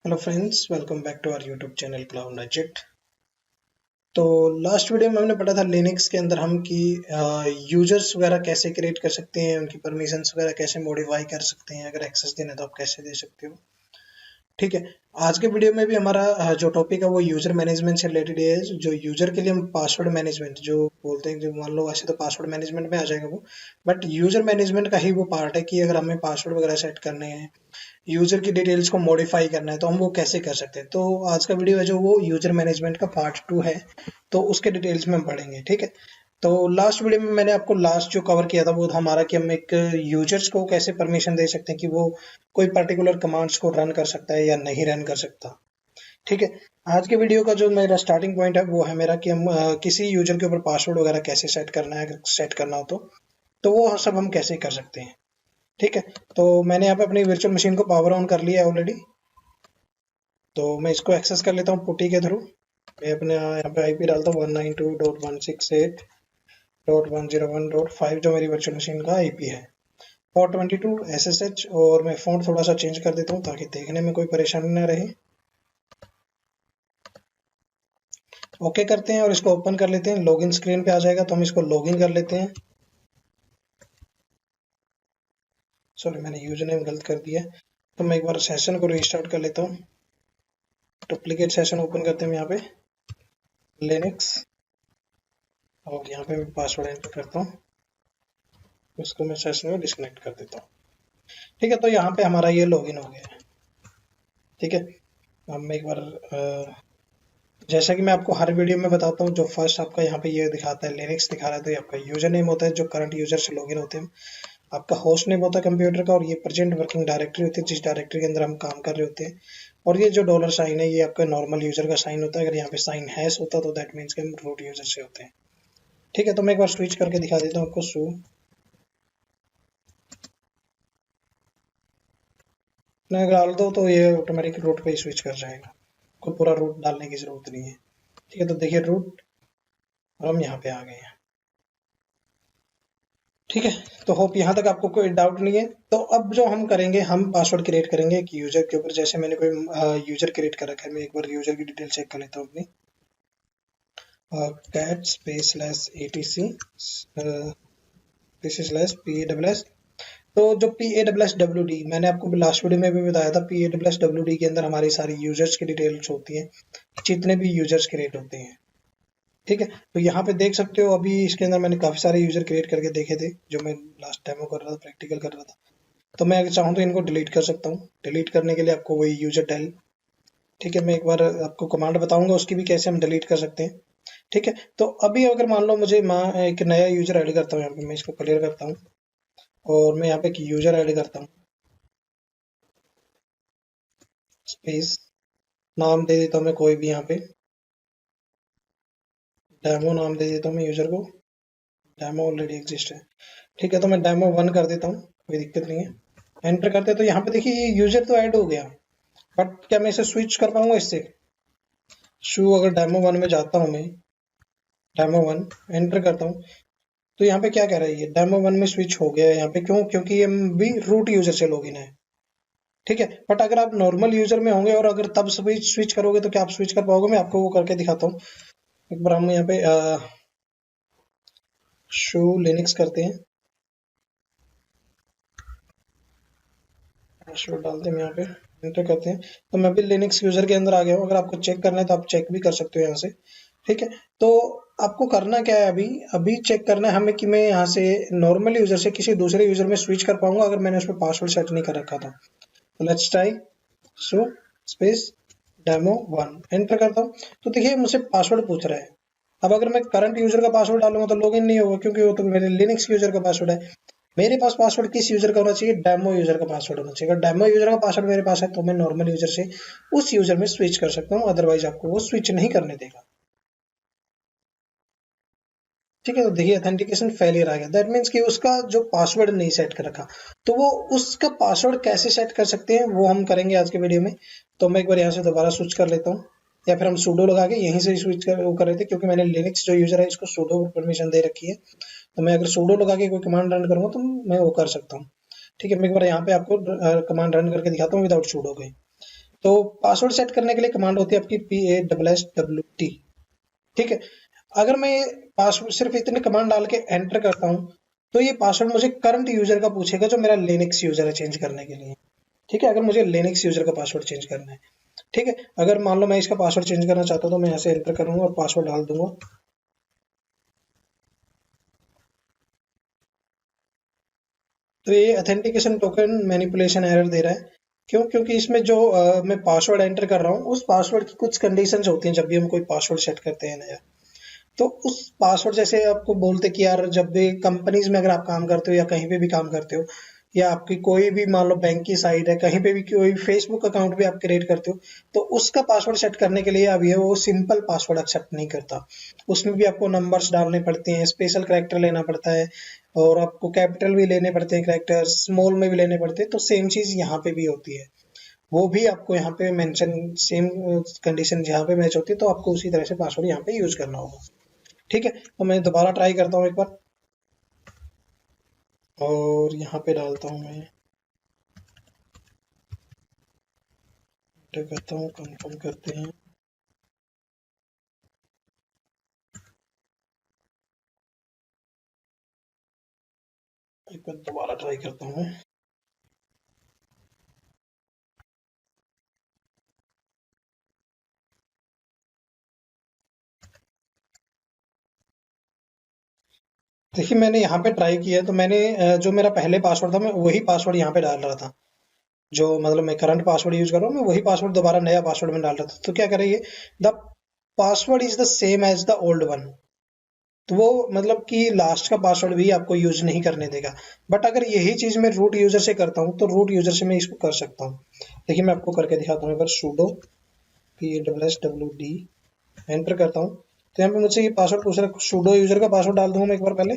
Hello friends, welcome back to our YouTube channel Cloud Nugget. तो last video में हमने पढ़ा था लिनक्स के अंदर हम कि यूजर्स वगैरह कैसे क्रिएट कर सकते हैं, उनकी परमिशंस वगैरह कैसे मॉडिफाई कर सकते हैं, अगर एक्सेस देना है तो आप कैसे दे सकते हो। ठीक है। आज के वीडियो में भी हमारा जो टॉपिक है वो यूजर मैनेजमेंट से रिलेटेड है। जो यूजर के लिए हम पासवर्ड मैनेजमेंट जो बोलते हैं, जो मान लो वैसे तो पासवर्ड मैनेजमेंट में आ जाएगा वो, बट यूजर मैनेजमेंट का ही वो पार्ट है कि अगर हमें पासवर्ड वगैरह सेट करने हैं, यूजर की डिटेल्स को मॉडिफाई करना है, तो हम वो कैसे कर सकते हैं। तो आज का वीडियो है जो वो यूजर मैनेजमेंट का पार्ट 2 है, तो उसके डिटेल्स में हम पढ़ेंगे। ठीक है। तो लास्ट वीडियो में मैंने आपको लास्ट जो कवर किया था वो था हमारा कि हम एक यूजर्स को कैसे परमिशन दे सकते हैं कि वो कोई पर्टिकुलर कमांड्स को रन कर सकता है या नहीं रन कर सकता। ठीक है। आज के वीडियो का जो मेरा स्टार्टिंग पॉइंट है वो है मेरा कि हम किसी यूजर के ऊपर पासवर्ड वगैरह कैसे सेट करना है, अगर सेट करना हो तो वो सब हम कैसे कर सकते हैं। ठीक है। तो मैंने यहाँ पे अपनी वर्चुअल मशीन को पावर ऑन कर लिया है ऑलरेडी। तो मैं इसको एक्सेस कर लेता हूँ पुटी के थ्रू। मैं अपने यहाँ पे आईपी डालता हूँ 192.168.101.5 जो मेरी वर्चुअल मशीन का आईपी है। पोर्ट 22 SSH, और मैं फ़ॉन्ट थोड़ा सा चेंज कर देता हूँ ताकि देखने में कोई परेशानी ना रहे। ओके करते हैं और इसको ओपन कर लेते हैं। लॉगिन स्क्रीन पे आ जाएगा तो हम इसको लॉगिन कर लेते हैं। सॉरी, मैंने यूजर नेम गलत कर दिया। तो मैं एक बार सेशन को रिस्टार्ट कर लेता हूँ। डुप्लीकेट सेशन ओपन करते हैं यहाँ पे लिनक्स, और यहाँ पे मैं पासवर्ड एंटर करता हूँ। इसको मैं सेशन में डिस्कनेक्ट कर देता हूँ। ठीक है। तो यहाँ पे हमारा ये लॉगिन हो गया है। ठीक है। अब मैं एक बार जैसा कि मैं आपको हर वीडियो में बताता हूँ, जो फर्स्ट आपका यहाँ पे ये दिखाता है लिनक्स दिखा रहा है, तो ये आपका यूजर नेम होता है जो करंट यूजर से लॉगिन होते हैं। आपका होस्ट नेम होता है कंप्यूटर का, और ये प्रेजेंट वर्किंग डायरेक्टरी होती है जिस डायरेक्टरी के अंदर हम काम कर रहे होते हैं। और ये जो डॉलर साइन है ये आपका नॉर्मल यूजर का साइन होता है। अगर यहाँ पे साइन हैश होता तो दैट मीन्स कि हम रूट यूजर से होते हैं। ठीक है। तो मैं एक बार स्विच करके दिखा देता हूँ आपको। सू अगर डाल दो तो ये ऑटोमेटिक रूट पे ही स्विच कर जाएगा, को पूरा रूट डालने की जरूरत नहीं है। ठीक है। तो देखिए रूट, और हम यहाँ पे आ गए हैं। ठीक है। तो होप यहाँ तक आपको कोई डाउट नहीं है। तो अब जो हम करेंगे, हम पासवर्ड क्रिएट करेंगे एक यूजर के ऊपर। जैसे मैंने कोई यूजर क्रिएट कर रखा है, मैं एक बार यूजर की डिटेल चेक कर लेता हूँ अपनी। Cat space slash etc slash PASS। तो जो PASSWD मैंने आपको लास्ट वीडियो में भी बताया था, PASSWD के अंदर हमारी सारी यूजर्स की डिटेल्स होती हैं, जितने भी यूजर्स क्रिएट होते हैं। ठीक है। तो यहाँ पे देख सकते हो अभी इसके अंदर मैंने काफी सारे यूजर क्रिएट करके देखे थे जो मैं लास्ट डेमो कर रहा था, प्रैक्टिकल कर रहा था। तो मैं अगर चाहूँ तो इनको डिलीट कर सकता हूँ। डिलीट करने के लिए आपको वही यूजर डेल। ठीक है। मैं एक बार आपको कमांड बताऊंगा उसकी भी, कैसे हम डिलीट कर सकते हैं। ठीक है। तो अभी अगर मान लो मुझे एक नया यूजर ऐड करता हूँ, यहाँ पे मैं इसको क्लियर करता हूँ और मैं यहाँ पे एक यूजर ऐड करता हूँ। स्पेस नाम दे देता हूँ मैं कोई भी, यहाँ पे डेमो नाम दे देता हूँ मैं यूजर को। डेमो ऑलरेडी एग्जिस्ट है। ठीक है। तो मैं डेमो 1 कर देता हूँ, कोई दिक्कत नहीं है। एंटर करते तो यहाँ पे देखिए ये यूजर तो ऐड हो गया, बट क्या मैं इसे स्विच कर पाऊंगा इससे? शू अगर डेमो 1 में जाता हूँ मैं, डेमो 1 एंटर करता हूँ, तो यहाँ पे क्या कह रहा है, ये डेमो 1 में स्विच हो गया है। यहाँ पे क्यों? क्योंकि ये भी रूट यूजर से लॉगिन है। ठीक है। बट अगर आप नॉर्मल यूजर में होंगे और अगर तब स्विच स्विच करोगे तो क्या आप स्विच कर पाओगे? मैं आपको वो करके दिखाता हूँ। एक बार हम यहाँ पे शू लिनक्स करते हैं, शू डालते हैं यहाँ पे, एंटर करते हैं। तो मैं भी लिनक्स यूजर के अंदर आ गया हूँ। अगर आपको चेक करना है तो आप चेक भी कर सकते हो यहाँ से। ठीक है। तो आपको करना क्या है, अभी अभी चेक करना है हमें कि मैं यहाँ से नॉर्मल यूजर से किसी दूसरे यूजर में स्विच कर पाऊंगा अगर मैंने उस पर पासवर्ड सेट नहीं कर रखा था। तो let's try. So space demo 1 enter करता हूँ, तो देखिए मुझसे पासवर्ड पूछ रहा है। अब अगर मैं करंट यूजर का पासवर्ड डालूंगा तो लॉगिन नहीं होगा, क्योंकि वो तो मेरे लिनक्स यूजर का पासवर्ड है। मेरे पास पासवर्ड किस यूजर का होना चाहिए? डेमो यूजर का पासवर्ड होना चाहिए। अगर डेमो यूजर का पासवर्ड मेरे पास है तो मैं नॉर्मल यूजर से उस यूजर में स्विच कर सकता हूँ, अदरवाइज आपको वो स्विच नहीं करने देगा। ठीक है। तो देखिए ऑथेंटिकेशन फेलियर आ गया, दैट मीन्स कि उसका जो पासवर्ड नहीं सेट कर रखा। तो वो उसका पासवर्ड कैसे सेट कर सकते हैं वो हम करेंगे आज के वीडियो में। तो मैं एक बार यहाँ से दोबारा स्विच कर लेता हूँ, या फिर हम सूडो लगा के यहीं से स्विच कर वो कर रहे थे, क्योंकि मैंने लिनक्स जो यूजर है इसको सूडो परमिशन दे रखी है। तो मैं अगर सूडो लगा के कोई कमांड रन करूंगा तो मैं वो कर सकता हूँ। ठीक है। मैं एक बार यहाँ पे आपको कमांड रन करके दिखाता हूँ विदाउट सूडो के। तो पासवर्ड सेट करने के लिए कमांड होती है आपकी PASSWT। ठीक है, अगर मैं पासवर्ड सिर्फ इतने कमांड डाल के एंटर करता हूँ तो ये पासवर्ड मुझे करंट यूजर का पूछेगा जो मेरा लिनक्स यूजर है चेंज करने के लिए। ठीक है, अगर मुझे लिनक्स यूजर का पासवर्ड चेंज करना है। ठीक है, अगर मान लो मैं इसका पासवर्ड चेंज करना चाहता हूँ तो मैं यहाँ से एंटर करूंगा और पासवर्ड डाल दूंगा। तो ये ऑथेंटिकेशन टोकन मैनिपुलेशन एरर दे रहा है। क्यों? क्योंकि इसमें जो मैं पासवर्ड एंटर कर रहा हूँ उस पासवर्ड की कुछ कंडीशंस होती हैं जब भी हम कोई पासवर्ड सेट करते हैं नया। तो उस पासवर्ड जैसे आपको बोलते कि यार जब भी कंपनीज में अगर आप काम करते हो या कहीं पे भी काम करते हो या आपकी कोई भी मान लो बैंक की साइट है, कहीं पे भी कोई फेसबुक अकाउंट भी आप क्रिएट करते हो, तो उसका पासवर्ड सेट करने के लिए अब ये वो सिंपल पासवर्ड एक्सेप्ट नहीं करता। उसमें भी आपको नंबर्स डालने पड़ते हैं, स्पेशल कैरेक्टर लेना पड़ता है और आपको कैपिटल भी लेने पड़ते हैं, कैरेक्टर स्मॉल में भी लेने पड़ते हैं। तो सेम चीज यहाँ पे भी होती है, वो भी आपको यहाँ पे मेंशन सेम कंडीशन जहाँ पे मैच होती है तो आपको उसी तरह से पासवर्ड यहाँ पे यूज करना होगा। ठीक है, तो मैं दोबारा ट्राई करता हूँ एक बार और यहाँ पे डालता हूँ मैं, एंटर करता हूँ, कंफर्म करते हैं। एक बार दोबारा ट्राई करता हूँ। देखिए मैंने यहाँ पे ट्राई किया तो मैंने जो मेरा पहले पासवर्ड था मैं वही पासवर्ड यहाँ पे डाल रहा था। जो मतलब मैं करंट पासवर्ड यूज कर रहा हूँ मैं वही पासवर्ड दोबारा नया पासवर्ड में डाल रहा था। तो क्या करेंगे, the password is the same as the old one. तो वो मतलब कि लास्ट का पासवर्ड भी आपको यूज नहीं करने देगा। बट अगर यही चीज मैं रूट यूजर से करता हूँ तो रूट यूजर से मैं इसको कर सकता हूँ। देखिए मैं आपको करके दिखाता हूँ। एक बार sudo PASSWD एंटर करता हूँ तो यहाँ पे मुझसे ये पासवर्ड पूछ रहा है। sudo यूजर का पासवर्ड डाल दूंगा मैं एक बार पहले,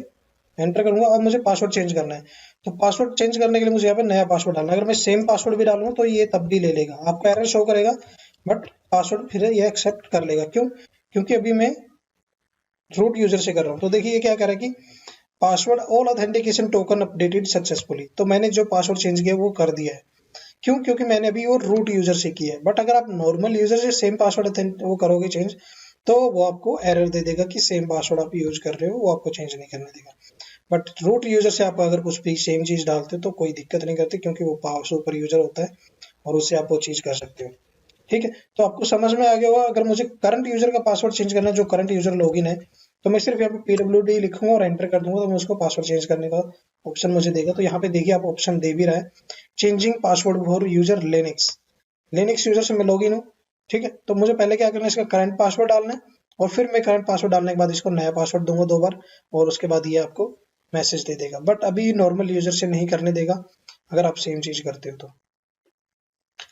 एंटर करूंगा और मुझे पासवर्ड चेंज करना है। तो पासवर्ड चेंज करने के लिए मुझे यहाँ पे नया पासवर्ड डालना है। अगर मैं सेम पासवर्ड भी डालूंगा तो ये तब भी ले लेगा, आपको एरर शो करेगा बट पासवर्ड फिर ये एक्सेप्ट कर लेगा। क्यों? क्योंकि अभी मैं रूट यूजर से कर रहा हूँ। तो देखिए ये क्या कह रहा है कि password all authentication token updated successfully. तो मैंने जो पासवर्ड चेंज किया वो कर दिया है। क्यों? क्योंकि मैंने अभी वो रूट यूजर से किया है। बट अगर आप नॉर्मल यूजर से सेम पासवर्ड वो करोगे चेंज तो वो आपको एरर दे देगा कि सेम पासवर्ड आप यूज कर रहे हो, वो आपको चेंज नहीं करने देगा। बट रूट यूजर से आप अगर कुछ भी सेम चीज डालते हो तो कोई दिक्कत नहीं करती क्योंकि वो सुपर यूजर होता है और उससे आप वो चीज कर सकते हो। ठीक है, तो आपको समझ में आ गया होगा। अगर मुझे करंट यूजर का पासवर्ड चेंज करना है जो करंट यूजर लॉगिन है तो मैं सिर्फ यहाँ पे PWD लिखूंगा और एंटर कर दूंगा तो मैं उसको पासवर्ड चेंज करने का ऑप्शन मुझे देगा। तो यहाँ पे देखिए आप ऑप्शन दे भी रहा है, changing password for user Linux. Linux user से मैं लॉगिन हूँ। ठीक है, तो मुझे पहले क्या करना है, इसका करंट पासवर्ड डालना है और फिर मैं करंट पासवर्ड डालने के बाद इसको नया पासवर्ड दूंगा 2 बार और उसके बाद ये आपको मैसेज दे देगा। बट अभी नॉर्मल यूजर से नहीं करने देगा अगर आप सेम चीज करते हो तो।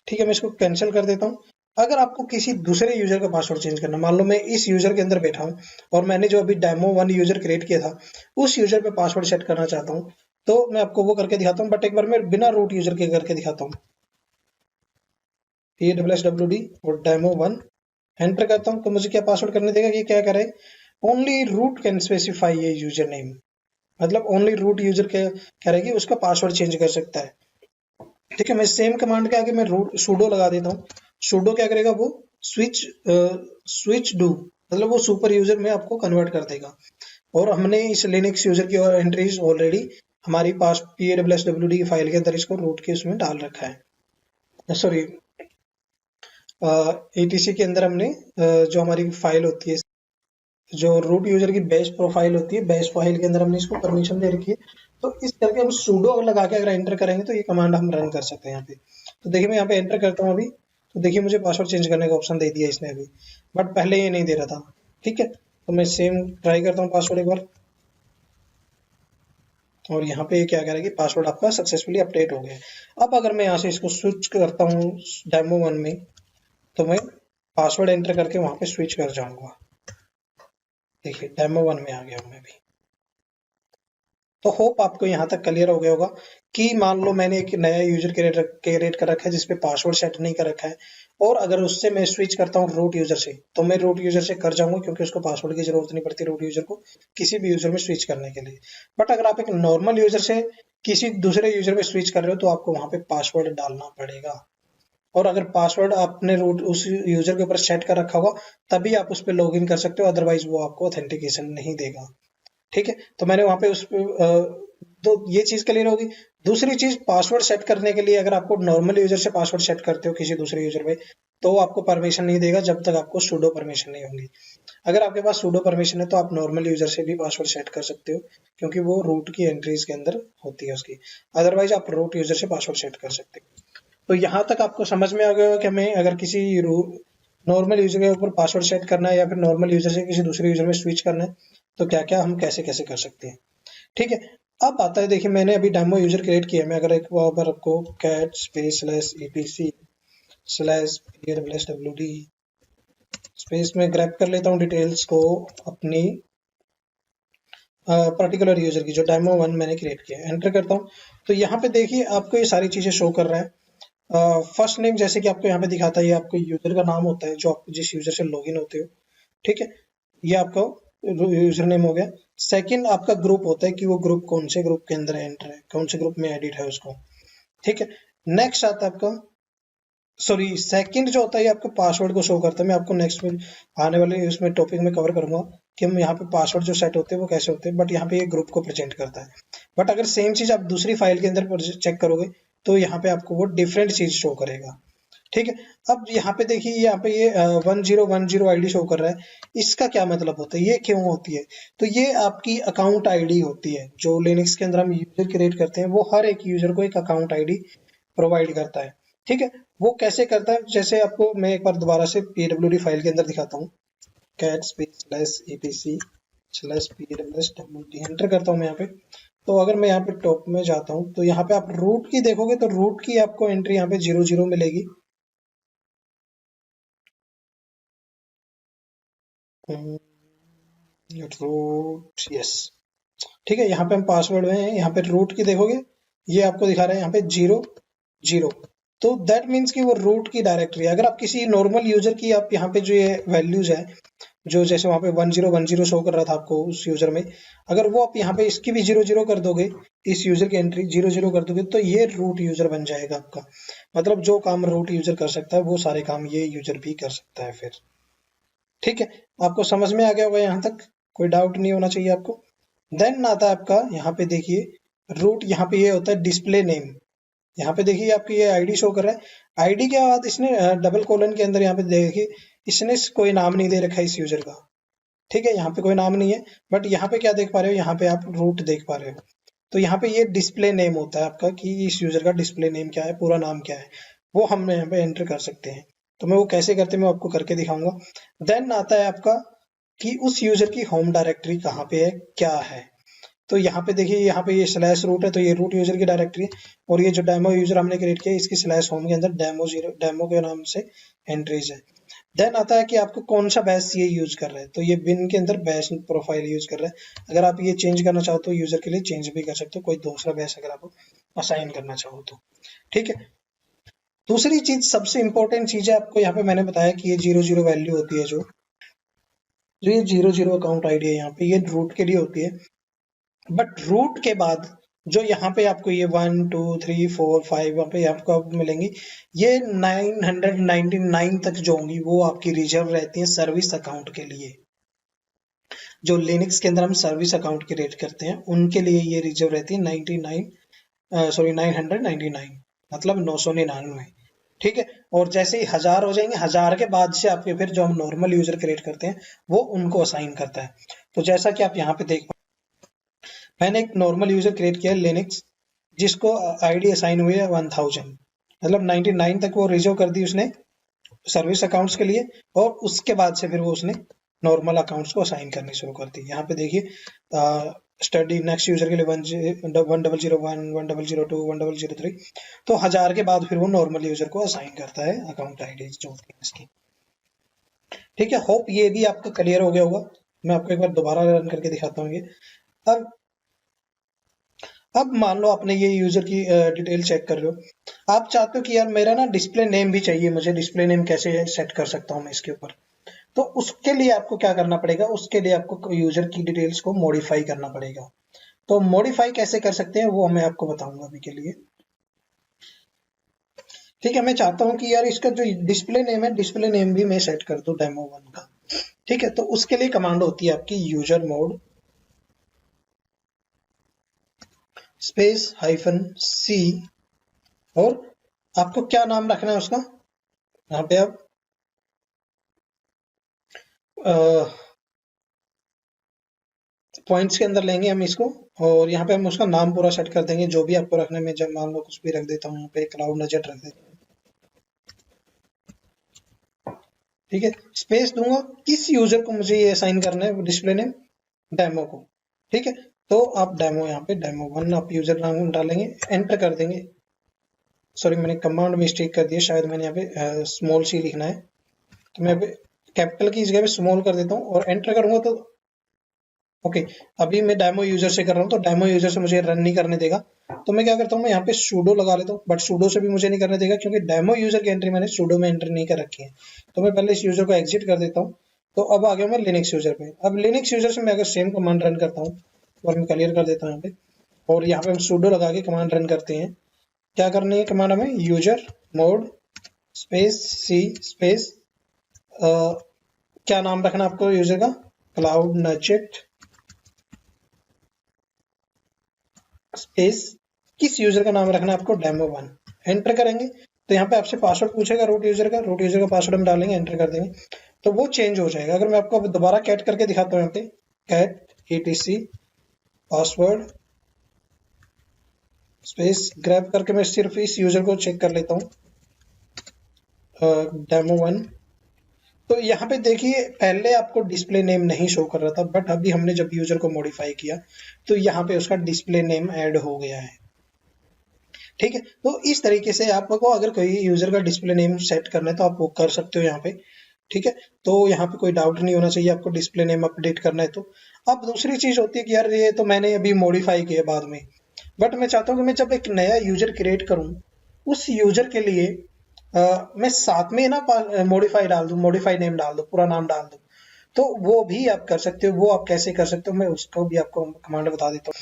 ठीक है, मैं इसको कैंसिल कर देता हूँ। अगर आपको किसी दूसरे यूजर का पासवर्ड चेंज करना, मान लो मैं इस यूजर के अंदर बैठा हूँ और मैंने जो अभी डेमो 1 यूजर क्रिएट किया था उस यूजर पे पासवर्ड सेट करना चाहता हूँ तो मैं आपको वो करके दिखाता हूँ। बट एक बार मैं बिना रूट यूजर के करके दिखाता हूँ। PASSWD और डेमो 1 एंटर करता हूँ तो मुझे क्या पासवर्ड करने देगा, ये क्या करे, ओनली रूट कैन स्पेसिफाई ये यूजर नेम। मतलब ओनली रूट यूजर के करेगी उसका पासवर्ड चेंज कर सकता है। ठीक है, मैं सेम कमांड के आगे मैं रूट sudo लगा देता हूँ। sudo क्या करेगा, वो स्विच स्विच डू मतलब वो सुपर यूजर में आपको कन्वर्ट कर देगा। और हमने इस लिनक्स यूजर की एंट्रीज ऑलरेडी हमारी पास PASSWD फाइल के अंदर इसको रूट के उसमें डाल रखा है। सॉरी, ATC के अंदर हमने जो हमारी फाइल होती है, जो रूट यूजर की बेस प्रोफाइल होती है, बेस फाइल के अंदर हमने इसको परमिशन दे रखी है। तो इस करके हम sudo लगा के अगर एंटर करेंगे तो ये कमांड हम रन कर सकते हैं यहाँ पे। तो देखिए मैं यहाँ पे एंटर करता हूँ अभी, तो देखिए मुझे पासवर्ड चेंज करने का ऑप्शन दे दिया इसने अभी, बट पहले ये नहीं दे रहा था। ठीक है, तो मैं सेम ट्राई करता हूँ पासवर्ड एक बार और यहाँ पे क्या कह रहा है कि पासवर्ड आपका सक्सेसफुली अपडेट हो गया है। अब अगर मैं यहाँ से इसको स्विच करता हूँ डेमो 1 में तो मैं पासवर्ड एंटर करके वहां पे स्विच कर जाऊंगा। देखिए डेमो 1 में आ गया हूँ मैं भी। तो होप आपको यहाँ तक क्लियर हो गया होगा कि मान लो मैंने एक नया यूजर क्रिएट कर रखा है जिसपे पासवर्ड सेट नहीं कर रखा है और अगर उससे मैं स्विच करता हूँ रूट यूजर से तो मैं रूट यूजर से कर जाऊंगा क्योंकि उसको पासवर्ड की जरूरत नहीं पड़ती रूट यूजर को किसी भी यूजर में स्विच करने के लिए। बट अगर आप एक नॉर्मल यूजर से किसी दूसरे यूजर में स्विच कर रहे हो तो आपको वहां पे पासवर्ड डालना पड़ेगा। और अगर पासवर्ड आपने रूट उस यूजर के ऊपर सेट कर रखा होगा तभी आप उस पर लॉग इन कर सकते हो, अदरवाइज वो आपको ऑथेंटिकेशन नहीं देगा। ठीक है, तो मैंने वहां पे उस तो ये चीज क्लियर होगी। दूसरी चीज, पासवर्ड सेट करने के लिए अगर आपको नॉर्मल यूजर से पासवर्ड सेट करते हो किसी दूसरे यूजर पे, तो आपको परमिशन नहीं देगा जब तक आपको सूडो परमिशन नहीं होगी। अगर आपके पास सूडो परमिशन है तो आप नॉर्मल यूजर से भी पासवर्ड सेट कर सकते हो, क्योंकि वो रूट की एंट्रीज के अंदर होती है उसकी। अदरवाइज आप रूट यूजर से पासवर्ड सेट कर सकते हो। तो यहाँ तक आपको समझ में आ गया कि हमें अगर किसी नॉर्मल यूजर के ऊपर पासवर्ड सेट करना है या फिर नॉर्मल यूजर से किसी दूसरे यूजर में स्विच करना है, तो क्या क्या हम कैसे कैसे कर सकते हैं। ठीक है, अब आता है, देखिए मैंने अभी डेमो यूजर क्रिएट किया। मैं अगर एक बार आपको cat space slash EPC slash pwd space में ग्रैब कर लेता हूँ डिटेल्स को अपनी पर्टिकुलर यूजर की, जो डेमो 1 मैंने क्रिएट किया है, एंटर करता हूँ। तो यहाँ पे देखिए आपको ये सारी चीजें शो कर रहा है। फर्स्ट नेम जैसे कि आपको यहाँ पे दिखाता है, ये आपको यूजर का नाम होता है जो आप जिस यूजर से लॉगिन होते हो। ठीक है, ये आपका यूजर नेम हो गया। सेकंड आपका ग्रुप होता है कि वो ग्रुप कौन से ग्रुप के अंदर एंटर है, कौन से ग्रुप में एडिट है उसको। ठीक है, नेक्स्ट आता है आपका, सॉरी सेकंड जो होता है ये आपको पासवर्ड को शो करता है। मैं आपको नेक्स्ट में आने वाले उसमें टॉपिक में कवर करूंगा कि हम यहाँ पे पासवर्ड जो सेट होते हैं वो कैसे होते हैं, बट यहाँ पे ये ग्रुप को प्रेजेंट करता है। बट अगर सेम चीज आप दूसरी फाइल के अंदर चेक करोगे तो यहाँ पे आपको वो डिफरेंट चीज शो करेगा। ठीक है, अब यहाँ पे देखिए यहाँ पे ये 1010 आईडी शो कर रहा है। इसका क्या मतलब होता है, ये क्यों होती है? तो ये आपकी अकाउंट आईडी होती है। जो लिनक्स के अंदर हम यूजर क्रिएट करते हैं वो हर एक यूजर को एक अकाउंट आईडी प्रोवाइड करता है। ठीक है, वो कैसे करता है, जैसे आपको मैं एक बार दोबारा से pwd फाइल के अंदर दिखाता हूँ। Cat space slash EPC slash pwd enter करता हूँ मैं यहाँ पे। तो अगर मैं यहाँ पे टॉप में जाता हूँ तो यहाँ पे आप रूट की देखोगे तो रूट की आपको एंट्री यहाँ पे 00 मिलेगी। Root, yes. ठीक है, यहाँ पे हम पासवर्ड में हैं, यहाँ पे रूट की देखोगे ये आपको दिखा रहा है यहाँ पे 00। तो दैट मीन्स कि वो रूट की डायरेक्टरी है। अगर आप किसी नॉर्मल यूजर की आप यहाँ पे जो ये वैल्यूज है, जो जैसे वहां पे 1010 शो कर रहा था आपको उस यूजर में, अगर वो आप यहाँ पे इसकी भी 00 कर दोगे, इस यूजर की एंट्री 00 कर दोगे, तो ये रूट यूजर बन जाएगा आपका। मतलब जो काम रूट यूजर कर सकता है वो सारे काम ये यूजर भी कर सकता है फिर। ठीक है, आपको समझ में आ गया होगा यहाँ तक, कोई डाउट नहीं होना चाहिए आपको। देन आता है आपका यहाँ पे देखिए रूट, यहाँ पे ये होता है डिस्प्ले नेम। यहाँ पे देखिए आपकी ये आईडी शो कर रहा है। आईडी के बाद इसने डबल कोलन के अंदर यहाँ पे देखिए इसने कोई नाम नहीं दे रखा है इस यूजर का। ठीक है, यहाँ पे कोई नाम नहीं है, बट यहाँ पे क्या देख पा रहे हो, यहाँ पे आप रूट देख पा रहे हो। तो यहाँ पे ये डिस्प्ले नेम होता है आपका कि इस यूजर का डिस्प्ले नेम क्या है, पूरा नाम क्या है, वो हम यहाँ पे एंटर कर सकते हैं। तो मैं वो कैसे करते हैं मैं आपको करके दिखाऊंगा। देन आता है आपका कि उस यूजर की होम डायरेक्टरी कहाँ पे है, क्या है। तो यहाँ पे देखिए यहाँ पे ये स्लैश रूट है, तो ये रूट यूजर की डायरेक्टरी है। और ये जो डेमो यूजर हमने क्रिएट किया इसकी स्लैश होम के अंदर डेमो के नाम से एंट्रीज है। देन आता है कि आपको कौन सा बैश ये यूज कर रहा है, तो ये बिन के अंदर बैश प्रोफाइल यूज कर रहा है। अगर आप ये चेंज करना चाहो तो यूजर के लिए चेंज भी कर सकते हो, कोई दूसरा बैश अगर आप असाइन करना चाहो तो। ठीक है, दूसरी चीज सबसे इंपॉर्टेंट चीज है, आपको यहाँ पे मैंने बताया कि ये 00 वैल्यू होती है, जो जो ये 00 अकाउंट आईडी है यहाँ पे, ये रूट के लिए होती है। बट रूट के बाद जो यहाँ पे आपको ये 1 2 3 4 5 वहाँ पे आपको अब मिलेंगी, ये 999 तक जो होंगी वो आपकी रिजर्व रहती है सर्विस अकाउंट के लिए। जो लिनक्स के अंदर हम सर्विस अकाउंट क्रिएट करते हैं उनके लिए ये रिजर्व रहती है 999, मतलब 999। ठीक है, और जैसे ही 1000 हो जाएंगे, 1000 के बाद से आपके फिर जो हम नॉर्मल यूजर क्रिएट करते हैं वो उनको असाइन करता है। तो जैसा कि आप यहाँ पे देख, मैंने एक नॉर्मल यूजर क्रिएट किया लिनक्स, जिसको आईडी असाइन हुई है 1000, मतलब 99 तक वो रिजर्व कर दी उसने सर्विस अकाउंट्स के लिए। और उसके बाद से फिर वो उसने नॉर्मल अकाउंट्स को असाइन करनी शुरू कर दी। यहाँ पे देखिए स्टडी नेक्स्ट यूजर के लिए 1001 1002 1003, तो 1000 के बाद फिर वो नॉर्मल यूजर को असाइन करता है अकाउंट आईडी जो होती है इसकी। ठीक है, होप ये भी आपका क्लियर हो गया होगा। मैं आपको एक बार दोबारा रन करके दिखाता हूँ ये। अब अब मान लो आपने ये यूजर की डिटेल चेक कर रहे हो, आप चाहते हो कि यार मेरा ना डिस्प्ले नेम भी चाहिए, मुझे डिस्प्ले नेम कैसे सेट कर सकता हूँ मैं इसके ऊपर। तो उसके लिए आपको क्या करना पड़ेगा, उसके लिए आपको यूजर की डिटेल्स को मॉडिफाई करना पड़ेगा। तो मॉडिफाई कैसे कर सकते हैं वो मैं आपको बताऊंगा अभी के लिए। ठीक है, मैं चाहता हूं कि यार इसका जो डिस्प्ले नेम है, डिस्प्ले नेम भी मैं सेट कर दूं demo1 का। ठीक है, तो उसके लिए कमांड होती है आपकी यूजर मोड स्पेस -c, और आपको क्या नाम रखना है उसका, यहाँ पे आप पॉइंट्स के अंदर लेंगे हम इसको, और यहाँ पे हम उसका नाम पूरा सेट कर देंगे जो भी आपको रखने में। जब मान लो कुछ भी रख देता हूँ, यहाँ पे क्लाउड नजेट रख देता हूँ। ठीक है, स्पेस दूंगा, किस यूजर को मुझे ये असाइन करना है डिस्प्ले नेम, डेमो को। ठीक है, तो आप डेमो, यहाँ पे demo1 आप यूजर नाम डालेंगे, एंटर कर देंगे। सॉरी, मैंने कमांड मिस्टेक कर दिया, शायद मैंने यहाँ पे स्मॉल सी लिखना है, तो मैं यहाँ पे कैपिटल की जगह पे स्मॉल कर देता हूँ और एंटर करूंगा तो ओके। अभी मैं डेमो यूजर से कर रहा हूँ, तो डेमो यूजर से मुझे रन नहीं करने देगा। तो मैं क्या करता हूँ, मैं यहाँ पे sudo लगा लेता हूँ, बट sudo से भी मुझे नहीं करने देगा क्योंकि डेमो यूजर की एंट्री मैंने sudo में एंटर नहीं कर रखी है। तो मैं पहले इस यूजर को एग्जिट कर देता हूँ। तो अब आ गया मैं लिनक्स यूजर पे। अब लिनक्स यूजर से मैं अगर सेम कमांड रन करता हूँ, और मैं क्लियर कर देता हूँ यहाँ पे, और यहाँ पे हम sudo लगा के कमांड रन करते हैं। क्या करनी है कमांड हमें, user mode space c space क्या नाम रखना आपको यूजर का, क्लाउड नजेट स्पेस किस यूजर का नाम रखना है आपको, demo1। एंटर करेंगे तो यहाँ पे आपसे पासवर्ड पूछेगा रूट यूजर का, रूट यूजर का पासवर्ड हम डालेंगे, एंटर कर देंगे तो वो चेंज हो जाएगा। अगर मैं आपको दोबारा कैट करके दिखाता हूँ, यहाँ पे cat etc password space grab करके मैं सिर्फ इस यूजर को चेक कर लेता हूँ, demo1। तो यहाँ पे देखिए, पहले आपको डिस्प्ले नेम नहीं शो कर रहा था, बट अभी हमने जब यूजर को मॉडिफाई किया तो यहाँ पे उसका डिस्प्ले नेम ऐड हो गया है। ठीक है, तो इस तरीके से आपको अगर कोई यूजर का डिस्प्ले नेम सेट करना है तो आप वो कर सकते हो यहाँ पे। ठीक है, तो यहाँ पे कोई डाउट नहीं होना चाहिए आपको डिस्प्ले नेम अपडेट करना है तो। अब दूसरी चीज होती है कि यार ये तो मैंने अभी मॉडिफाई किया बाद में, बट मैं चाहता हूँ कि मैं जब एक नया यूजर क्रिएट करूँ, उस यूजर के लिए मैं साथ में ना मॉडिफाई डाल दूँ, मॉडिफाई नेम डाल दूँ, पूरा नाम डाल दूँ। तो वो भी आप कर सकते हो। वो आप कैसे कर सकते हो, मैं उसको भी आपको कमांड बता देता हूँ।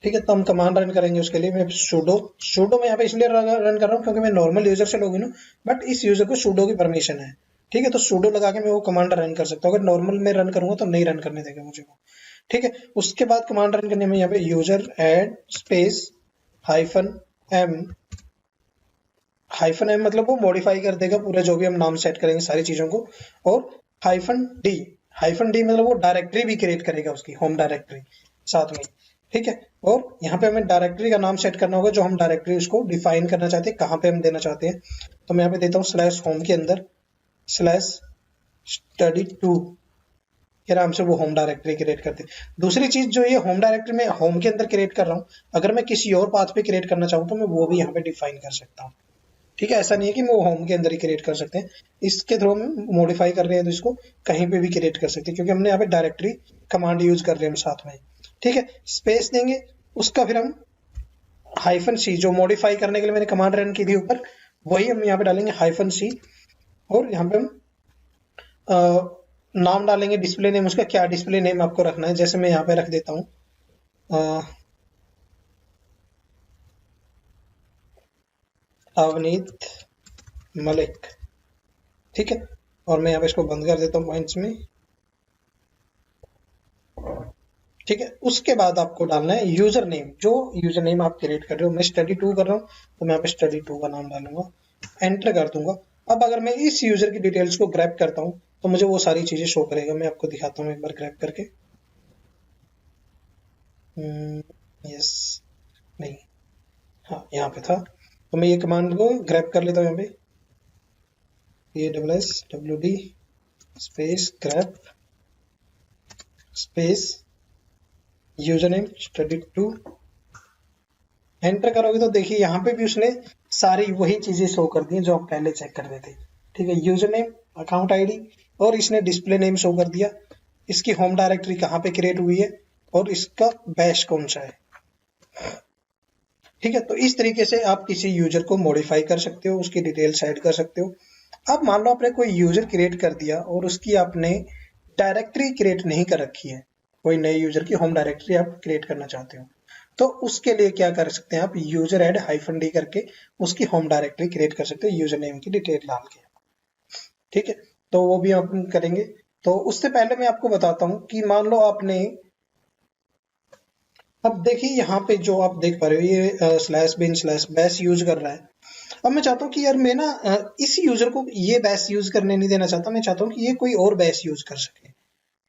ठीक है, तो हम कमांड रन करेंगे उसके लिए। मैं sudo में यहाँ पे इसलिए रन कर रहा हूँ क्योंकि मैं नॉर्मल यूजर से लॉगिन हूँ, बट इस यूजर को sudo की परमिशन है। ठीक है, तो sudo लगा के मैं वो कमांड रन कर सकता हूँ। अगर नॉर्मल में रन करूंगा तो नहीं रन करने देगा मुझे वो। ठीक है, उसके बाद कमांड रन करने में यहाँ पे user add space -m, -m मतलब वो मॉडिफाई कर देगा पूरा जो भी हम नाम सेट करेंगे सारी चीजों को, और -d, -d मतलब वो डायरेक्टरी भी क्रिएट करेगा, उसकी होम डायरेक्टरी साथ में। ठीक है, और यहाँ पे हमें डायरेक्टरी का नाम सेट करना होगा, जो हम डायरेक्टरी उसको डिफाइन करना चाहते हैं, कहाँ पे हम देना चाहते हैं। तो मैं यहाँ पे देता हूँ /home के अंदर /study2 के नाम से वो होम डायरेक्टरी क्रिएट करते हैं। दूसरी चीज जो ये होम डायरेक्टरी में होम के अंदर क्रिएट कर रहा हूँ, अगर मैं किसी और पाथ पे क्रिएट करना चाहूँ तो मैं वो भी यहाँ पे डिफाइन कर सकता हूँ। ठीक है, ऐसा नहीं है कि वो होम के अंदर ही क्रिएट कर सकते हैं, इसके थ्रू हम मॉडिफाई कर रहे हैं तो इसको कहीं पे भी क्रिएट कर सकते हैं, क्योंकि हमने यहाँ पे डायरेक्टरी कमांड यूज कर रहे हैं साथ में। ठीक है, स्पेस देंगे, उसका फिर हम -c जो मॉडिफाई करने के लिए मैंने कमांड रन की थी ऊपर, वही हम यहाँ पे डालेंगे -c, और यहाँ पे हम नाम डालेंगे डिस्प्ले नेम, उसका क्या डिस्प्ले नेम आपको रखना है। जैसे मैं यहाँ पे रख देता हूँ अवनीत मलिक। ठीक है, और मैं यहाँ पे इसको बंद कर देता हूँ पॉइंट्स में। ठीक है, उसके बाद आपको डालना है यूजर नेम, जो यूजर नेम आप क्रिएट कर रहे हो। मैं study2 कर रहा हूँ तो मैं यहाँ पे study2 का नाम डालूंगा, एंटर कर दूंगा। अब अगर मैं इस यूजर की डिटेल्स को ग्रैब करता हूँ तो मुझे वो सारी चीजें शो करेगा। मैं आपको दिखाता हूँ एक बार ग्रैब करके। यस, नहीं, हाँ यहाँ पे था। तो मैं ये कमांड को ग्रैब कर लेता हूँ, यहाँ पे AWSWD space grab space user name study2, enter करोगे तो देखिए यहाँ पे भी उसने सारी वही चीजें शो कर दी जो हम पहले चेक कर रहे थे। ठीक है, यूजर नेम, अकाउंट आईडी, और इसने डिस्प्ले नेम शो कर दिया, इसकी होम डायरेक्टरी कहाँ पे क्रिएट हुई है, और इसका बैश कौन सा है। ठीक है, तो इस तरीके से आप किसी यूजर को मॉडिफाई कर सकते हो, उसकी डिटेल्स ऐड कर सकते हो। अब मान लो आपने कोई यूजर क्रिएट कर दिया और उसकी आपने डायरेक्टरी क्रिएट नहीं कर रखी है, कोई नए यूजर की होम डायरेक्टरी आप क्रिएट करना चाहते हो, तो उसके लिए क्या कर सकते हैं आप, यूजर एड -d करके उसकी होम डायरेक्टरी क्रिएट कर सकते हो यूजर नेम की डिटेल डाल के। ठीक है, तो वो भी हम करेंगे। तो उससे पहले मैं आपको बताता हूं कि मान लो आपने, अब देखिए यहाँ पे जो आप देख पा रहे हो ये slash bin slash bash use कर रहा है। अब मैं चाहता हूँ कि यार मैं ना इस यूजर को ये बैश यूज करने नहीं देना चाहता, मैं चाहता हूँ कि ये कोई और बैश यूज कर सके।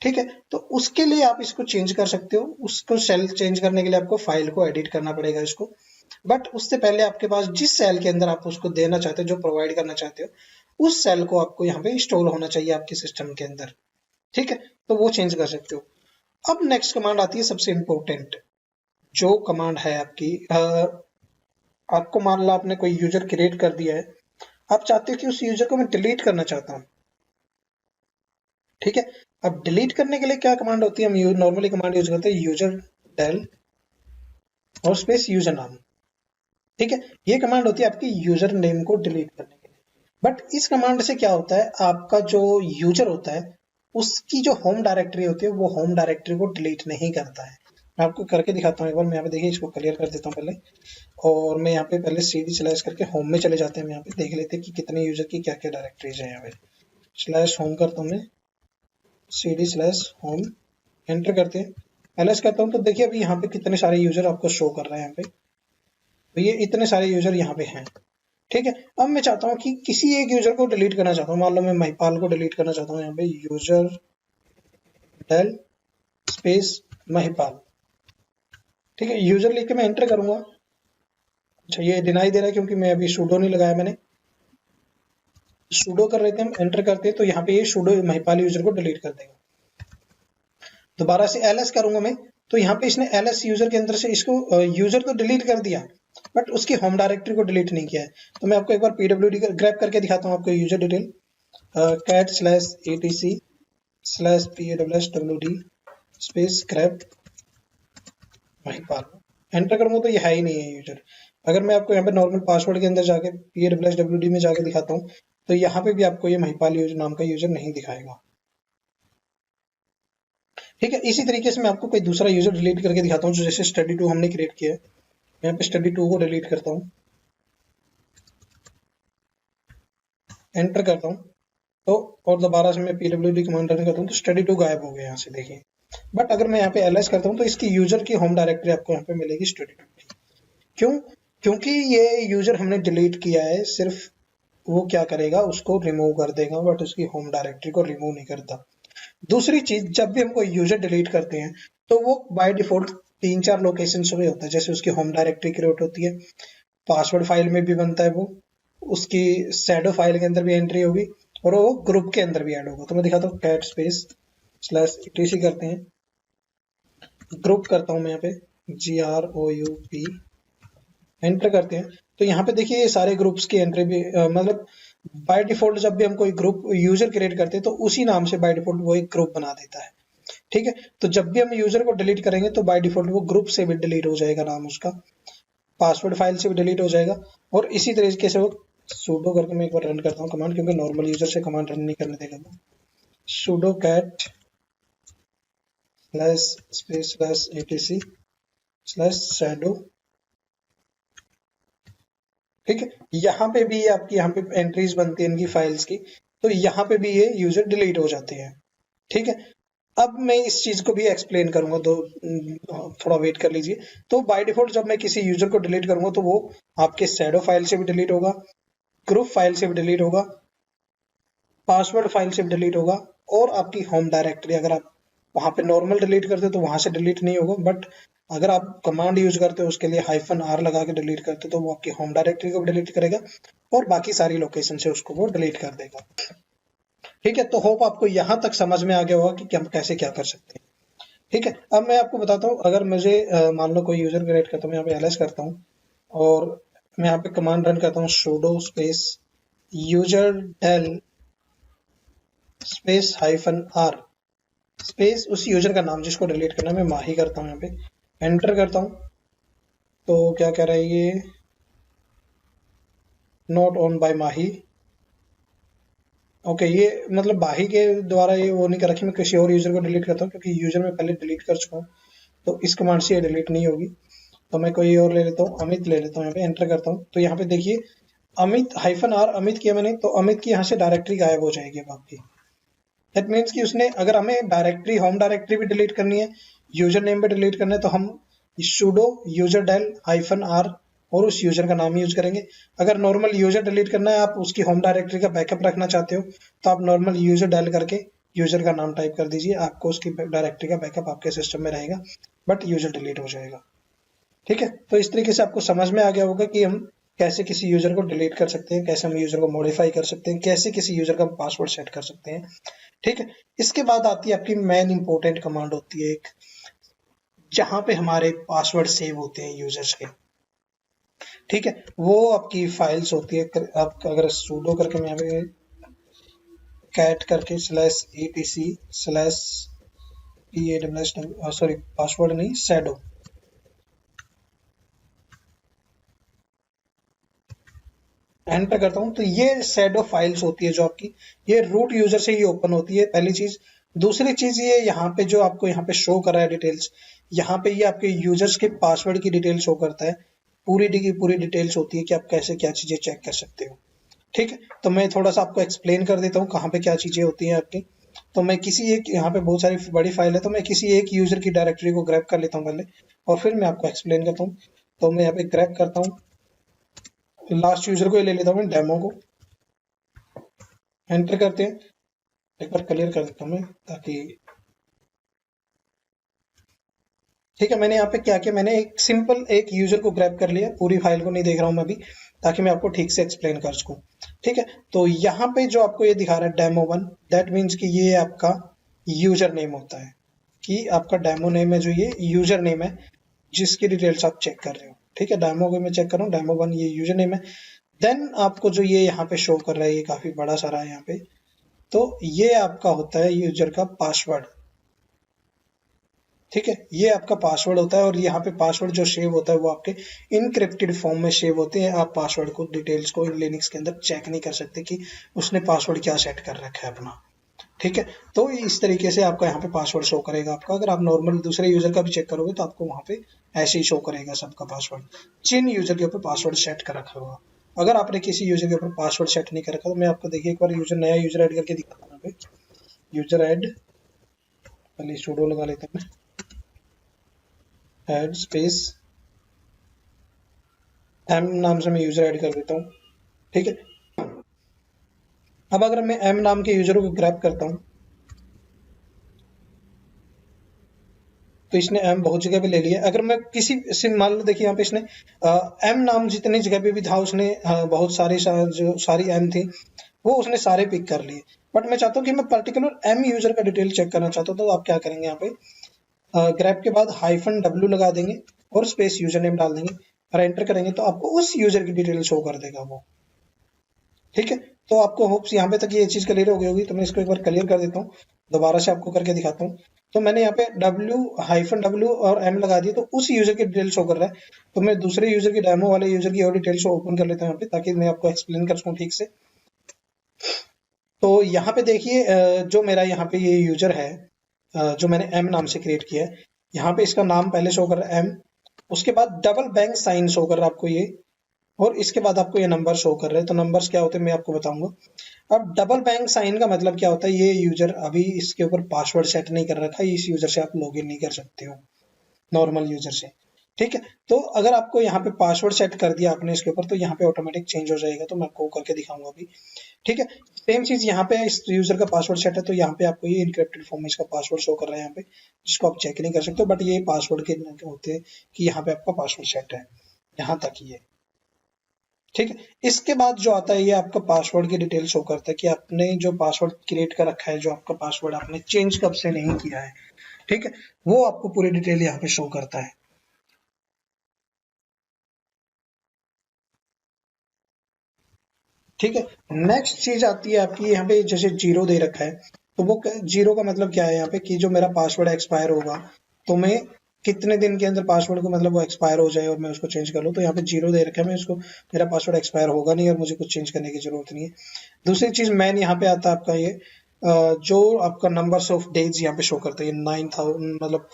ठीक है, तो उसके लिए आप इसको चेंज कर सकते हो। उसको सेल चेंज करने के लिए आपको फाइल को एडिट करना पड़ेगा इसको। बट उससे पहले आपके पास जिस सेल के अंदर आप उसको देना चाहते हो, जो प्रोवाइड करना चाहते हो, उस सेल को आपको यहाँ पे इंस्टॉल होना चाहिए आपके सिस्टम के अंदर। ठीक है, तो वो चेंज कर सकते हो। अब नेक्स्ट कमांड आती है सबसे इंपॉर्टेंट, जो कमांड है आपकी, आपको मान लो आपने कोई यूजर क्रिएट कर दिया है, आप चाहते हो कि उस यूजर को मैं डिलीट करना चाहता हूँ। ठीक है, अब डिलीट करने के लिए क्या कमांड होती है, हम नॉर्मली कमांड यूज करते हैं यूजर डेल और स्पेस यूजर नाम। ठीक है, ये कमांड होती है आपकी यूजर नेम को डिलीट करने के लिए। बट इस कमांड से क्या होता है, आपका जो यूजर होता है उसकी जो होम डायरेक्टरी होती है वो होम डायरेक्टरी को डिलीट नहीं करता है। मैं आपको करके दिखाता हूँ एक बार। मैं यहाँ पे देखिए इसको क्लियर कर देता हूँ पहले, और मैं यहाँ पे पहले CD स्लैश करके होम में चले जाते हैं। यहाँ पे देख लेते हैं कि कितने यूजर की क्या क्या डायरेक्टरीज है। यहाँ पे स्लैश होम करता हूँ मैं, CD स्लैश होम एंटर करते हैं, एलएस करता हूँ, तो देखिए अभी यहाँ पे कितने सारे यूजर आपको शो कर रहे हैं। यहाँ पे तो ये इतने सारे यूजर यहाँ पे हैं। ठीक है, अब मैं चाहता हूँ कि किसी एक यूजर को डिलीट करना चाहता हूँ। मान लो मैं महिपाल को डिलीट करना चाहता हूँ। यहाँ पे यूजर डेल स्पेस महिपाल। ठीक है, यूजर लिख के मैं एंटर करूंगा। अच्छा, ये डिनाई दे रहा है क्योंकि मैं अभी सूडो नहीं लगाया मैंने। सूडो कर रहे थे हम, एंटर करते हैं तो यहाँ पे ये सूडो महिपाल यूजर को डिलीट कर देगा। दोबारा से एलएस करूंगा मैं, तो यहाँ पे इसने एलएस यूजर के अंदर से इसको यूजर तो डिलीट कर दिया, बट उसकी होम डायरेक्टरी को डिलीट नहीं किया है। तो मैं आपको एक बार पीडब्ल्यूडी ग्रैब करके दिखाता हूँ आपको user detail, cat slash etc slash PAWSWD space grab Mahipal. Enter करूंगा तो ये है ही नहीं है यूजर। अगर मैं आपको यहाँ पे नॉर्मल पासवर्ड के अंदर जाके PAWSWD में जाके दिखाता हूँ, तो यहाँ पे भी आपको ये महिपाल यूजर नाम का यूजर नहीं दिखाएगा। ठीक है, इसी तरीके से मैं आपको कोई दूसरा यूजर डिलीट करके दिखाता हूँ, जो जैसे study2 हमने क्रिएट किया है। यहाँ पे study2 को डिलीट करता हूँ, एंटर करता हूँ, तो और दोबारा से मैं PWD कमांड रन करता हूँ तो study2 गायब हो गया यहाँ से, देखिए। बट अगर मैं यहाँ पे एलएस करता हूँ तो इसकी यूजर की होम डायरेक्टरी आपको यहाँ पे मिलेगी study2 की। क्यों? क्योंकि ये यूजर हमने डिलीट किया है, सिर्फ वो क्या करेगा, उसको रिमूव कर देगा, बट उसकी होम डायरेक्टरी को रिमूव नहीं करता। दूसरी चीज, जब भी हम कोई यूजर डिलीट करते हैं तो वो बाय डिफॉल्ट 3-4 लोकेशन में होता है। जैसे उसकी होम डायरेक्टरी क्रिएट होती है, पासवर्ड फाइल में भी बनता है वो, उसकी शैडो फाइल के अंदर भी एंट्री होगी, और वो ग्रुप के अंदर भी ऐड होगा। तो मैं दिखाता हूँ, कैट स्पेस स्लैश etc करते हैं, ग्रुप करता हूँ मैं यहाँ पे GROUP, एंटर करते हैं, तो यहाँ पे देखिए ये सारे ग्रुप्स की एंट्री भी मतलब बाय डिफॉल्ट जब भी हम कोई ग्रुप यूजर क्रिएट करते हैं तो उसी नाम से बाय डिफॉल्ट वो एक ग्रुप बना देता है। ठीक है, तो जब भी हम यूजर को डिलीट करेंगे तो बाय डिफॉल्ट वो ग्रुप से भी डिलीट हो जाएगा नाम उसका, पासवर्ड फाइल से भी डिलीट हो जाएगा, और इसी तरीके से वो sudo करके मैं एक बार रन करता हूँ कमांड, क्योंकि नॉर्मल यूजर से कमांड रन नहीं करने देगा वो। sudo cat slash space slash etc slash shadow। ठीक है, यहाँ पे भी आपकी यहाँ पे एंट्रीज बनती है इनकी फाइल्स की, तो यहाँ पे भी ये यूजर डिलीट हो जाते हैं। ठीक है, अब मैं इस चीज को भी एक्सप्लेन करूंगा, तो थोड़ा वेट कर लीजिए। तो बाय डिफॉल्ट जब मैं किसी यूजर को डिलीट करूंगा तो वो आपके शैडो फाइल से भी डिलीट होगा, ग्रुप फाइल से भी डिलीट होगा, पासवर्ड फाइल से भी डिलीट होगा, और आपकी होम डायरेक्टरी, अगर आप वहां पे नॉर्मल डिलीट करते तो वहां से डिलीट नहीं होगा, बट अगर आप कमांड यूज करते हो उसके लिए -r लगा के डिलीट करते तो वो आपकी होम डायरेक्टरी को भी डिलीट करेगा और बाकी सारी लोकेशन से उसको वो डिलीट कर देगा। ठीक है, तो होप आपको यहाँ तक समझ में आ गया होगा कि हम कैसे क्या कर सकते हैं। ठीक है, अब मैं आपको बताता हूँ, अगर मुझे मान लो कोई यूजर क्रिएट करता हूँ, यहाँ पे एलएस करता हूँ, और मैं यहाँ पे कमांड रन करता हूँ sudo space user del space -r space उस यूजर का नाम जिसको डिलीट करना है, मैं माही करता हूँ, यहाँ पे एंटर करता हूँ, तो क्या कह रहा है ये, not on by Mahi. Okay, ये मतलब माही के द्वारा ये वो नहीं कर रखी, मैं किसी और यूजर को डिलीट करता हूँ, क्योंकि यूजर में पहले डिलीट कर चुका हूँ, तो इस कमांड से ये डिलीट नहीं होगी। तो मैं कोई और ले लेता हूँ, अमित ले लेता हूँ, यहाँ पे एंटर करता हूँ। तो यहाँ पे देखिए अमित -r अमित किया मैंने, तो अमित की यहाँ से डायरेक्टरी गायब हो जाएगी अब आपकी। दैट मीन्स कि उसने, अगर हमें डायरेक्टरी, होम डायरेक्टरी भी डिलीट करनी है, यूजर नेम भी डिलीट करना है, तो हम sudo userdel -r और उस यूजर का नाम यूज करेंगे। अगर नॉर्मल यूजर डिलीट करना है, आप उसकी होम डायरेक्टरी का बैकअप रखना चाहते हो, तो आप नॉर्मल यूजर डायल करके यूजर का नाम टाइप कर दीजिए, आपको उसकी डायरेक्टरी का बैकअप आपके सिस्टम में रहेगा, बट यूजर डिलीट हो जाएगा। ठीक है, तो इस तरीके से आपको समझ में आ गया होगा कि हम कैसे किसी यूजर को डिलीट कर सकते हैं, कैसे हम यूजर को मॉडिफाई कर सकते हैं, कैसे किसी यूजर का पासवर्ड सेट कर सकते हैं। ठीक है, इसके बाद आती है आपकी मेन इंपॉर्टेंट कमांड होती है एक, जहां पे हमारे पासवर्ड सेव होते हैं यूजर्स के। ठीक है, वो आपकी फाइल्स होती है। आप अगर sudo करके मैं यहाँ पे कैट करके /etc/pas, सॉरी पासवर्ड नहीं, शैडो एंटर करता हूँ, तो ये शैडो फाइल्स होती है जो आपकी, ये रूट यूजर से ही ओपन होती है, पहली चीज। दूसरी चीज ये यहाँ पे जो आपको यहाँ पे शो कर रहा है डिटेल्स, यहाँ पे ये आपके यूजर्स के पासवर्ड की डिटेल शो करता है। पूरी की पूरी डिटेल्स होती है कि आप कैसे क्या चीजें चेक कर सकते हो। ठीक है, तो मैं थोड़ा सा आपको एक्सप्लेन कर देता हूँ कहाँ पे क्या चीजें होती हैं आपकी। तो मैं किसी एक, यहाँ पे बहुत सारी बड़ी फाइल है, तो मैं किसी एक यूजर की डायरेक्टरी को ग्रैब कर लेता हूँ पहले, और फिर मैं आपको एक्सप्लेन करता हूँ। तो मैं यहाँ पे ग्रैब करता हूँ, लास्ट यूजर को ले लेता हूँ, डेमो को एंटर करते हैं। एक बार क्लियर कर देता हूँ मैं, ताकि ठीक है, मैंने यहाँ पे क्या किया, मैंने एक सिंपल एक यूजर को ग्रैब कर लिया, पूरी फाइल को नहीं देख रहा हूँ मैं अभी, ताकि मैं आपको ठीक से एक्सप्लेन कर सकूँ। ठीक है, तो यहाँ पे जो आपको ये दिखा रहा है डेमो 1, दैट मीन्स कि ये आपका यूजर नेम होता है, कि आपका डेमो नेम है जो ये यूजर नेम है, जिसकी डिटेल्स आप चेक कर रहे हो। ठीक है, डेमो को मैं चेक कर रहा हूँ, डेमो 1 ये यूजर नेम है। देन आपको जो ये यहाँ पे शो कर रहा है, ये काफी बड़ा सारा है यहाँ पे, तो ये आपका होता है यूजर का पासवर्ड। ठीक है, ये आपका पासवर्ड होता है, और यहाँ पे पासवर्ड जो सेव होता है वो आपके इनक्रिप्टेड फॉर्म में सेव होते हैं। आप पासवर्ड को, डिटेल्स को लिनक्स के अंदर चेक नहीं कर सकते कि उसने पासवर्ड क्या सेट कर रखा है अपना। ठीक है, तो इस तरीके से आपका यहाँ पे पासवर्ड शो करेगा आपका। अगर आप नॉर्मल दूसरे यूजर का भी चेक करोगे, तो आपको वहाँ पे ऐसे ही शो करेगा सबका पासवर्ड, जिन यूजर के ऊपर पासवर्ड सेट कर रखा होगा। अगर आपने किसी यूजर के ऊपर पासवर्ड सेट नहीं कर रखा, तो मैं आपको देखिए एक बार यूजर, नया यूजर ऐड करके दिखाता हूँ। यहाँ पे यूजर ऐड, पहले sudo लगा लेता हूँ, ऐड स्पेस एम नाम से मैं यूजर ऐड कर देता हूँ। ठीक है, अब अगर मैं एम नाम के यूजर को ग्रैब करता हूँ, तो इसने एम बहुत जगह पे ले लिया। अगर मैं किसी से, मान लो देखिए यहाँ पे इसने एम नाम जितनी जगह पे भी था, उसने बहुत सारी जो सारी एम थी वो उसने सारे पिक कर लिए। बट मैं चाहता हूँ कि मैं पर्टिकुलर एम यूजर का डिटेल चेक करना चाहता हूँ, तो आप क्या करेंगे, यहाँ पे ग्रैब के बाद -w लगा देंगे और स्पेस यूजर नेम डाल देंगे और एंटर करेंगे, तो आपको उस यूजर की डिटेल शो कर देगा वो। ठीक है, तो आपको होप्स यहाँ पे तक ये चीज क्लियर हो गई होगी। तो मैं इसको एक बार क्लियर कर देता हूँ, दोबारा से आपको करके दिखाता हूँ। तो मैंने यहाँ पे w और m लगा दिया, तो उस यूजर की डिटेल शो कर रहा है। तो मैं दूसरे यूजर की, डेमो वाले यूजर की और डिटेल शो ओपन कर लेता हूँ यहाँ पे, ताकि मैं आपको एक्सप्लेन कर सकूँ ठीक से। तो यहाँ पे देखिए जो मेरा यहाँ पे ये यूजर है, जो मैंने m नाम से क्रिएट किया है, यहाँ पे इसका नाम पहले शो कर रहा है m, उसके बाद डबल बैंक साइन शो कर रहा है आपको ये, और इसके बाद आपको ये नंबर शो कर रहे हैं। तो नंबर्स क्या होते हैं मैं आपको बताऊंगा। अब डबल बैंक साइन का मतलब क्या होता है, ये यूजर अभी इसके ऊपर पासवर्ड सेट नहीं कर रखा है, इस यूजर से आप लॉगिन नहीं कर सकते हो नॉर्मल यूजर से। ठीक है, तो अगर आपको यहाँ पे पासवर्ड सेट कर दिया आपने इसके ऊपर, तो यहाँ पे ऑटोमेटिक चेंज हो जाएगा। तो मैं आपको करके दिखाऊंगा अभी। ठीक है, सेम चीज यहाँ पे इस यूजर का पासवर्ड सेट है, तो यहाँ पे आपको ये इनक्रिप्टेड फॉर्म में इसका पासवर्ड शो कर रहा है यहाँ पे, जिसको आप चेक नहीं कर सकते, बट ये पासवर्ड के होते हैं कि यहाँ पे आपका पासवर्ड सेट है, यहाँ तक ही है। ठीक है, इसके बाद जो आता है, ये आपका पासवर्ड की डिटेल शो करता है कि आपने जो पासवर्ड क्रिएट कर रखा है, जो आपका पासवर्ड आपने चेंज कब से नहीं किया है। ठीक है, वो आपको पूरी डिटेल यहाँ पे शो करता है। ठीक है, नेक्स्ट चीज आती है आपकी, यहाँ पे जैसे जीरो दे रखा है, तो वो जीरो का मतलब क्या है यहाँ पे, कि जो मेरा पासवर्ड एक्सपायर होगा, तो मैं कितने दिन के अंदर पासवर्ड को, मतलब वो एक्सपायर हो जाए और मैं उसको चेंज कर लूँ। तो यहाँ पे जीरो दे रखा है, मैं उसको, मेरा पासवर्ड एक्सपायर होगा नहीं और मुझे कुछ चेंज करने की जरूरत नहीं है। दूसरी चीज मैन यहाँ पे आता है आपका ये, जो आपका नंबर्स ऑफ डेज यहाँ पे शो करते हैं 9,000 मतलब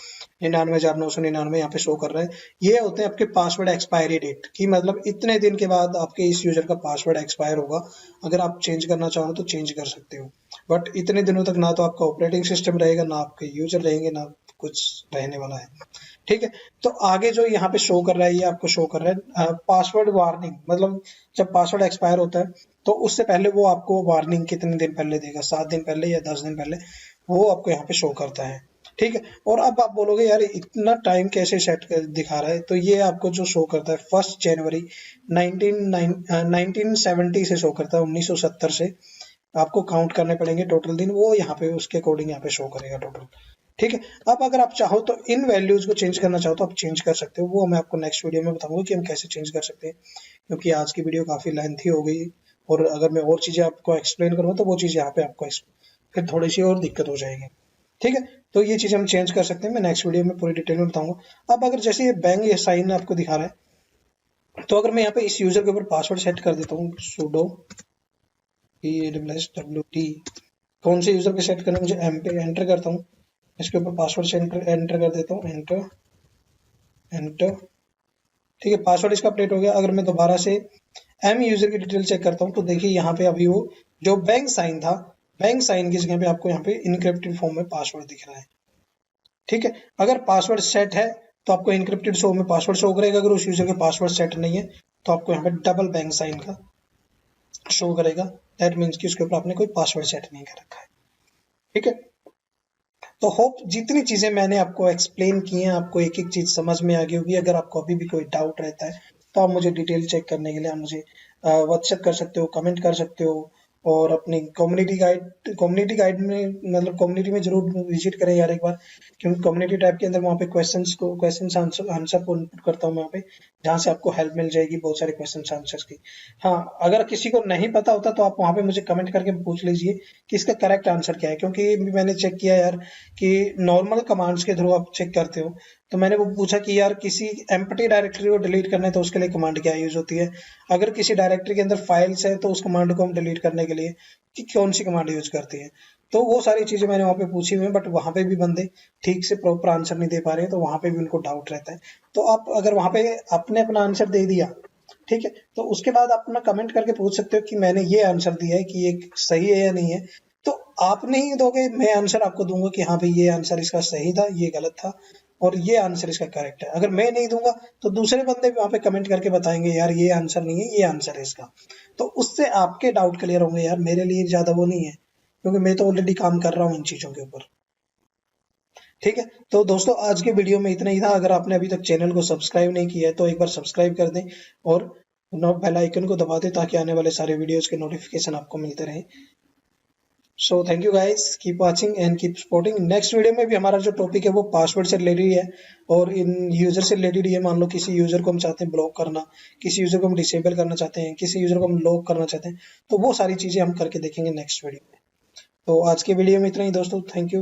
99,999 यहाँ पे शो कर रहा है, ये होते हैं आपके पासवर्ड एक्सपायरी डेट की, मतलब इतने दिन के बाद आपके इस यूजर का पासवर्ड एक्सपायर होगा। अगर आप चेंज करना चाहो तो चेंज कर सकते हो, बट इतने दिनों तक ना तो आपका ऑपरेटिंग सिस्टम रहेगा, ना आपके यूजर रहेंगे, ना कुछ रहने वाला है। ठीक है, तो आगे जो यहाँ पे शो कर रहा है, ये आपको शो कर रहा है पासवर्ड वार्निंग, मतलब जब पासवर्ड एक्सपायर होता है तो उससे पहले वो आपको वार्निंग कितने दिन पहले देगा, 7 दिन पहले या 10 दिन पहले, वो आपको यहाँ पे शो करता है। ठीक है, और अब आप बोलोगे यार इतना टाइम कैसे सेट कर दिखा रहा है, तो ये आपको जो शो करता है 1 जनवरी 1970 से शो करता है, 1970 से आपको काउंट करने पड़ेंगे टोटल दिन, वो यहाँ पे उसके अकॉर्डिंग यहाँ पे शो करेगा टोटल। ठीक है, अब अगर आप चाहो तो इन वैल्यूज को चेंज करना चाहो तो आप चेंज कर सकते हो, वो मैं आपको नेक्स्ट वीडियो में बताऊंगा कि हम कैसे चेंज कर सकते हैं, क्योंकि आज की वीडियो काफी लेंथी हो गई, और अगर मैं और चीजें आपको एक्सप्लेन करूँ तो वो चीजें यहाँ पे आपको फिर थोड़ी सी और दिक्कत हो जाएगी। ठीक है, तो ये चीजें हम चेंज कर सकते हैं, मैं नेक्स्ट वीडियो में पूरी डिटेल में बताऊंगा। अब अगर जैसे ये बैंक या साइन आपको दिखा रहा है, तो अगर मैं यहाँ पे इस यूजर के ऊपर पासवर्ड सेट कर देता हूँ, sudo PASSWD, कौन से यूजर पे सेट करना है मुझे, एम पे एंटर करता हूँ, इसके ऊपर पासवर्ड से एंटर कर देता हूँ, एंटर एंटर। ठीक है, पासवर्ड इसका अपडेट हो गया। अगर मैं दोबारा से एम यूजर की डिटेल चेक करता हूँ तो देखिए यहाँ पे अभी वो जो बैंक साइन था, बैंक साइन की जगह पे आपको यहाँ पे इनक्रिप्टेड फॉर्म में पासवर्ड दिख रहा है। ठीक है, अगर पासवर्ड सेट है तो आपको इनक्रिप्टेड शो में पासवर्ड शो करेगा, अगर उस यूजर के पासवर्ड सेट नहीं है तो आपको यहाँ पे डबल बैंक साइन का शो करेगा। दैट मीन्स कि उसके ऊपर आपने कोई पासवर्ड सेट नहीं कर रखा है। ठीक है, तो होप जितनी चीजें मैंने आपको एक्सप्लेन की हैं आपको एक एक चीज समझ में आ गई होगी। अगर आपको अभी भी कोई डाउट रहता है तो आप मुझे डिटेल चेक करने के लिए आप मुझे व्हाट्सएप कर सकते हो, कमेंट कर सकते हो, और अपनी कम्युनिटी गाइड में मतलब कम्युनिटी में जरूर विजिट करें यार एक बार, क्योंकि कम्युनिटी टैब के अंदर वहाँ पे क्वेश्चन आंसर को इनपुट करता हूँ मैं वहाँ पे, जहाँ से आपको हेल्प मिल जाएगी बहुत सारे क्वेश्चन आंसर्स की। हाँ, अगर किसी को नहीं पता होता तो आप वहाँ पे मुझे कमेंट करके पूछ लीजिए कि इसका करेक्ट आंसर क्या है, क्योंकि मैंने चेक किया यार कि नॉर्मल कमांड्स के थ्रू आप चेक करते हो, तो मैंने वो पूछा कि यार किसी एम्प्टी डायरेक्टरी को डिलीट करना है तो उसके लिए कमांड क्या यूज होती है, अगर किसी डायरेक्टरी के अंदर फाइल्स है तो उस कमांड को हम डिलीट करने के लिए कि कौन सी कमांड यूज करती है। तो वो सारी चीजें मैंने वहाँ पे पूछी हुई है, बट वहाँ पे भी बंदे ठीक से प्रॉपर आंसर नहीं दे पा रहे हैं, तो वहाँ पे भी उनको डाउट रहता है। तो आप अगर वहाँ पे आपने अपना आंसर दे दिया, ठीक है, तो उसके बाद आप अपना कमेंट करके पूछ सकते हो कि मैंने ये आंसर दिया है कि ये सही है या नहीं है। तो आप नहीं दोगे, मैं आंसर आपको दूंगा कि हाँ भाई ये आंसर इसका सही था, ये गलत था, और ये आंसर इसका करेक्ट है। अगर मैं नहीं दूंगा तो दूसरे बंदे भी वहां पे कमेंट करके बताएंगे यार ये आंसर नहीं है, ये आंसर है इसका। तो उससे आपके डाउट क्लियर होंगे यार, मेरे लिए ज्यादा वो नहीं है, क्योंकि मैं तो ऑलरेडी काम कर रहा हूँ इन चीजों के ऊपर। ठीक है, तो दोस्तों आज के वीडियो में इतना ही था। अगर आपने अभी तक चैनल को सब्सक्राइब नहीं किया है तो एक बार सब्सक्राइब कर दें, और बेल आइकन को दबा दें ताकि आने वाले सारे वीडियोस के नोटिफिकेशन आपको मिलते रहें। So thank you guys, keep watching and keep supporting. Next video में भी हमारा जो टॉपिक है वो पासवर्ड से रिलेटेड है, और इन यूजर से रिलेटेड है। मान लो किसी यूजर को हम चाहते हैं ब्लॉक करना, किसी यूजर को हम डिसेबल करना चाहते हैं, किसी यूजर को हम लॉक करना चाहते हैं, तो वो सारी चीजें हम करके देखेंगे नेक्स्ट वीडियो में। तो आज के वीडियो में इतना ही दोस्तों, थैंक यू।